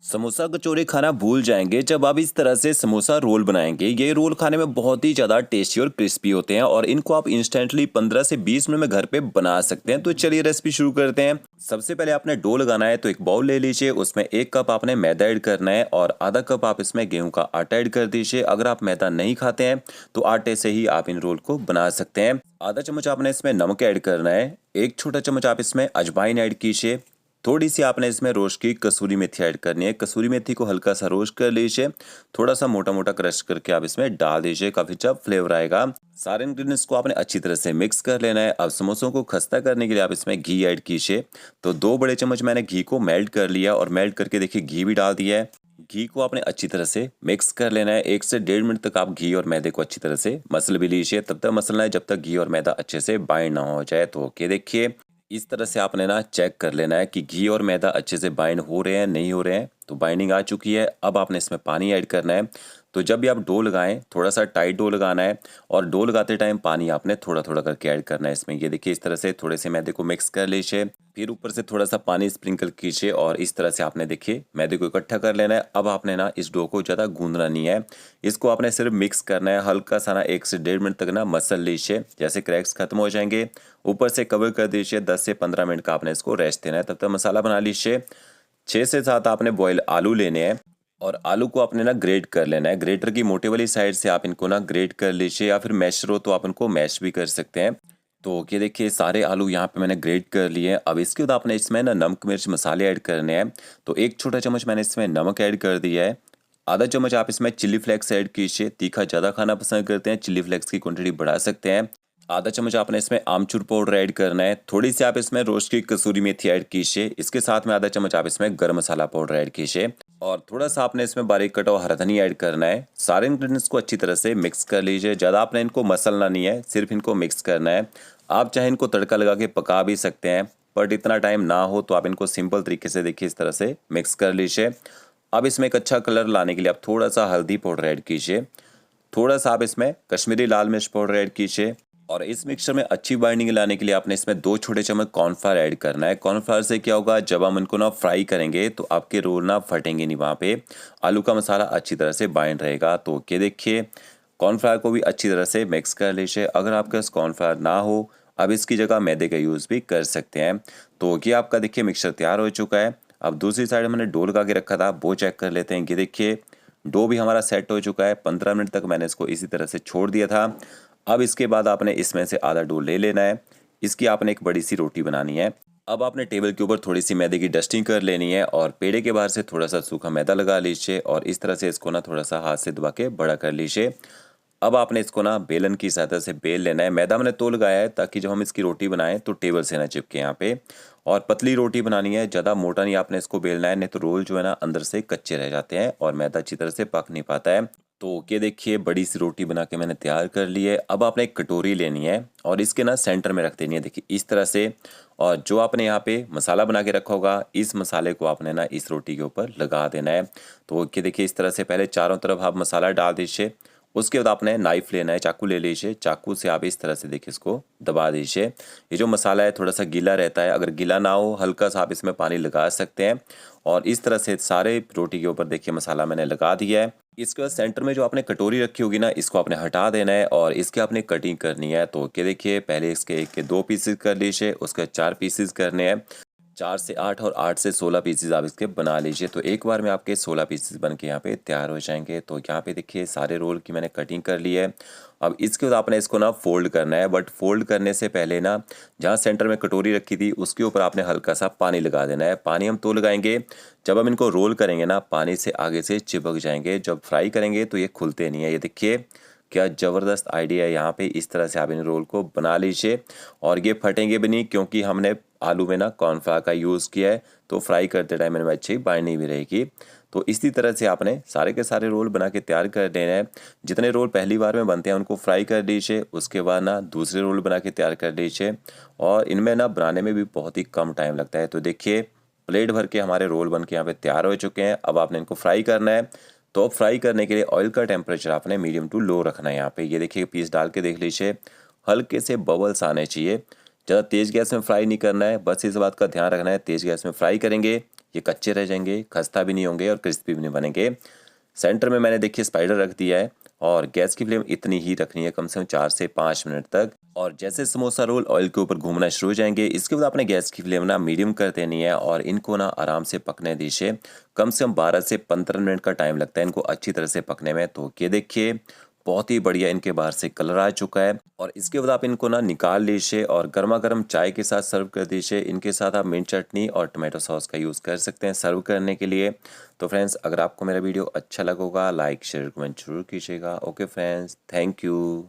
समोसा कचौरी खाना भूल जाएंगे जब आप इस तरह से समोसा रोल बनाएंगे। ये रोल खाने में बहुत ही ज़्यादा टेस्टी और क्रिस्पी होते हैं और इनको आप इंस्टेंटली 15 से 20 मिनट में घर पे बना सकते हैं। तो चलिए रेसिपी शुरू करते हैं। सबसे पहले आपने डो लगाना है, तो एक बाउल ले लीजिए, उसमें 1 कप आपने मैदा ऐड करना है और आधा कप आप इसमें गेहूं का आटा ऐड कर दीजिए। अगर आप मैदा नहीं खाते हैं तो आटे से ही आप इन रोल को बना सकते हैं। आधा चम्मच आपने इसमें नमक ऐड करना है, 1 छोटा चम्मच आप इसमें अजवाइन ऐड कीजिए। थोड़ी सी आपने इसमें रोस्ट की कसूरी मेथी ऐड करनी है। कसूरी मेथी को हल्का सा रोस्ट कर लीजिए, थोड़ा सा मोटा मोटा क्रश करके आप इसमें डाल दीजिए, काफी अच्छा फ्लेवर आएगा। सारे इंग्रेडिएंट्स को आपने अच्छी तरह से मिक्स कर लेना है। अब समोसों को खस्ता करने के लिए आप इसमें घी ऐड कीजिए। तो 2 बड़े चम्मच मैंने घी को मेल्ट कर लिया और मेल्ट करके देखिए घी भी डाल दिया है। घी को आपने अच्छी तरह से मिक्स कर लेना है। 1 से 1.5 मिनट तक आप घी और मैदे को अच्छी तरह से मसल भी लीजिए। तब तक मसलना है जब तक घी और मैदा अच्छे से बाइंड ना हो जाए। तो ओके, देखिए इस तरह से आपने ना चेक कर लेना है कि घी और मैदा अच्छे से बाइंड हो रहे हैं नहीं हो रहे हैं। तो बाइंडिंग आ चुकी है। अब आपने इसमें पानी ऐड करना है। तो जब भी आप डो लगाएं थोड़ा सा टाइट डो लगाना है और डो लगाते टाइम पानी आपने थोड़ा थोड़ा करके ऐड करना है इसमें। ये देखिए इस तरह से थोड़े से मैदे को मिक्स कर लीजिए, फिर ऊपर से थोड़ा सा पानी स्प्रिंकल कीजिए और इस तरह से आपने देखिए मैदे को इकट्ठा कर लेना है। अब आपने ना इस डो को ज़्यादा गूंदना नहीं है, इसको आपने सिर्फ मिक्स करना है। हल्का सा ना 1 से 1.5 मिनट तक ना मसल लीजिए, जैसे क्रैक्स खत्म हो जाएंगे ऊपर से कवर कर दीजिए। 10 से 15 मिनट का आपने इसको रेस्ट देना है, तब तक मसाला बना लीजिए। 6 से 7 आपने बॉयल आलू लेने हैं और आलू को आपने ना ग्रेट कर लेना है। ग्रेटर की मोटे वाली साइड से आप इनको ना ग्रेट कर लीजिए, या फिर मैशर हो तो आप इनको मैश भी कर सकते हैं। तो ये देखिए सारे आलू यहाँ पे मैंने ग्रेट कर लिए हैं। अब इसके बाद आपने इसमें ना नमक मिर्च मसाले ऐड करने हैं। तो 1 छोटा चम्मच मैंने इसमें नमक ऐड कर दिया है। आधा चम्मच आप इसमें चिल्ली फ्लेक्स ऐड कीजिए। तीखा ज़्यादा खाना पसंद करते हैं, चिल्ली फ्लेक्स की क्वांटिटी बढ़ा सकते हैं। आधा चम्मच आपने इसमें आमचूर पाउडर ऐड करना है। थोड़ी सी आप इसमें रोस्ट की कसूरी मेथी ऐड कीजिए। इसके साथ में आधा चम्मच आप इसमें गरम मसाला पाउडर ऐड कीजिए और थोड़ा सा आपने इसमें बारीक कटा हुआ हरा धनिया ऐड करना है। सारे इंग्रेडिएंट्स को अच्छी तरह से मिक्स कर लीजिए। ज़्यादा आपने इनको मसलना नहीं है, सिर्फ इनको मिक्स करना है। आप चाहे इनको तड़का लगा के पका भी सकते हैं, बट इतना टाइम ना हो तो आप इनको सिंपल तरीके से देखिए इस तरह से मिक्स कर लीजिए। अब इसमें एक अच्छा कलर लाने के लिए आप थोड़ा सा हल्दी पाउडर ऐड कीजिए, थोड़ा सा आप इसमें कश्मीरी लाल मिर्च पाउडर ऐड कीजिए और इस मिक्सचर में अच्छी बाइंडिंग लाने के लिए आपने इसमें 2 छोटे चम्मच कॉर्नफ्लावर ऐड करना है। कॉर्नफ्लावर से क्या होगा, जब हम इनको ना फ्राई करेंगे तो आपके रोल ना फटेंगे नहीं, वहाँ पे आलू का मसाला अच्छी तरह से बाइंड रहेगा। तो ये देखिए कॉर्नफ्लावर को भी अच्छी तरह से मिक्स कर लीजिए। अगर आपके पास कॉर्नफ्लावर ना हो, अब इसकी जगह मैदे का यूज़ भी कर सकते हैं। तो ये आपका देखिए मिक्सचर तैयार हो चुका है। अब दूसरी साइड मैंने डो लगा के रखा था, वो चेक कर लेते हैं। कि देखिए डो भी हमारा सेट हो चुका है। 15 मिनट तक मैंने इसको इसी तरह से छोड़ दिया था। अब इसके बाद आपने इसमें से आधा डो ले लेना है, इसकी आपने एक बड़ी सी रोटी बनानी है। अब आपने टेबल के ऊपर थोड़ी सी मैदे की डस्टिंग कर लेनी है और पेड़े के बाहर से थोड़ा सा सूखा मैदा लगा लीजिए और इस तरह से इसको ना थोड़ा सा हाथ से दबा के बड़ा कर लीजिए। अब आपने इसको ना बेलन की सहायता से बेल लेना है। मैदा मैंने तो लगाया है ताकि जब हम इसकी रोटी बनाएं तो टेबल से ना चिपके यहाँ पे। और पतली रोटी बनानी है, ज़्यादा मोटा नहीं आपने इसको बेलना है, नहीं तो रोल जो है ना अंदर से कच्चे रह जाते हैं और मैदा अच्छी तरह से पक नहीं पाता है। तो ये देखिए बड़ी सी रोटी बना के मैंने तैयार कर ली है। अब आपने एक कटोरी लेनी है और इसके ना सेंटर में रख देनी है, देखिए इस तरह से। और जो आपने यहाँ पे मसाला बना के रखा होगा, इस मसाले को आपने ना इस रोटी के ऊपर लगा देना है। तो ये देखिए इस तरह से पहले चारों तरफ आप मसाला डाल दीजिए। उसके बाद आपने नाइफ लेना है, चाकू ले लीजिए, चाकू से आप इस तरह से देखिए इसको दबा दीजिए। ये जो मसाला है थोड़ा सा गीला रहता है, अगर गीला ना हो हल्का सा आप इसमें पानी लगा सकते हैं। और इस तरह से सारे रोटी के ऊपर देखिए मसाला मैंने लगा दिया है। इसके बाद सेंटर में जो आपने कटोरी रखी होगी ना, इसको आपने हटा देना है और इसके आपने कटिंग करनी है। तो क्या देखिए पहले इसके 1 के 2 पीसेस कर लीजिए, उसके 4 पीसेस करने हैं। 4 से 8 और 8 से 16 पीसेस आप इसके बना लीजिए। तो एक बार में आपके 16 पीसेस बन के यहाँ पे तैयार हो जाएंगे। तो यहाँ पे देखिए सारे रोल की मैंने कटिंग कर ली है। अब इसके बाद आपने इसको ना फोल्ड करना है, बट फोल्ड करने से पहले ना जहाँ सेंटर में कटोरी रखी थी उसके ऊपर आपने हल्का सा पानी लगा देना है। पानी हम तो लगाएंगे, जब हम इनको रोल करेंगे ना पानी से आगे से चिपक जाएंगे, जब फ्राई करेंगे तो ये खुलते नहीं है। ये देखिए क्या ज़बरदस्त आइडिया है। यहाँ पे इस तरह से आप इन रोल को बना लीजिए और ये फटेंगे भी नहीं, क्योंकि हमने आलू में ना कॉर्नफ्लावर का यूज़ किया है, तो फ्राई करते टाइम इनमें अच्छी बाइंडिंग भी रहेगी। तो इसी तरह से आपने सारे के सारे रोल बना के तैयार कर देना है। जितने रोल पहली बार में बनते हैं उनको फ्राई कर लीजिए, उसके बाद ना दूसरे रोल बना के तैयार कर लीजिए और इनमें ना बनाने में भी बहुत ही कम टाइम लगता है। तो देखिए प्लेट भर के हमारे रोल बन के यहाँ पे तैयार हो चुके हैं। अब आपने इनको फ्राई करना है। तो फ्राई करने के लिए ऑयल का टेम्परेचर आपने मीडियम टू लो रखना है। यहाँ पे ये देखिए पीस डाल के देख लीजिए, हल्के से बबल्स आने चाहिए। ज़्यादा तेज़ गैस में फ्राई नहीं करना है, बस इस बात का ध्यान रखना है। तेज़ गैस में फ्राई करेंगे ये कच्चे रह जाएंगे, खस्ता भी नहीं होंगे और क्रिस्पी भी नहीं बनेंगे। सेंटर में मैंने देखिए स्पाइडर रख दिया है और गैस की फ्लेम इतनी ही रखनी है, कम से कम 4 से 5 मिनट तक। और जैसे समोसा रोल ऑयल के ऊपर घूमना शुरू हो जाएंगे, इसके बाद आपने गैस की फ्लेम ना मीडियम कर देनी है और इनको ना आराम से पकने दीजिए। कम से कम 12 से 15 मिनट का टाइम लगता है इनको अच्छी तरह से पकने में। तो ये देखिए बहुत ही बढ़िया इनके बाहर से कलर आ चुका है। और इसके बाद आप इनको ना निकाल लीजिए और गर्मा गर्म चाय के साथ सर्व कर दीजिए। इनके साथ आप मिंट चटनी और टमाटो सॉस का यूज़ कर सकते हैं सर्व करने के लिए। तो फ्रेंड्स, अगर आपको मेरा वीडियो अच्छा लगा होगा, लाइक शेयर कमेंट जरूर कीजिएगा। Okay friends, thank you.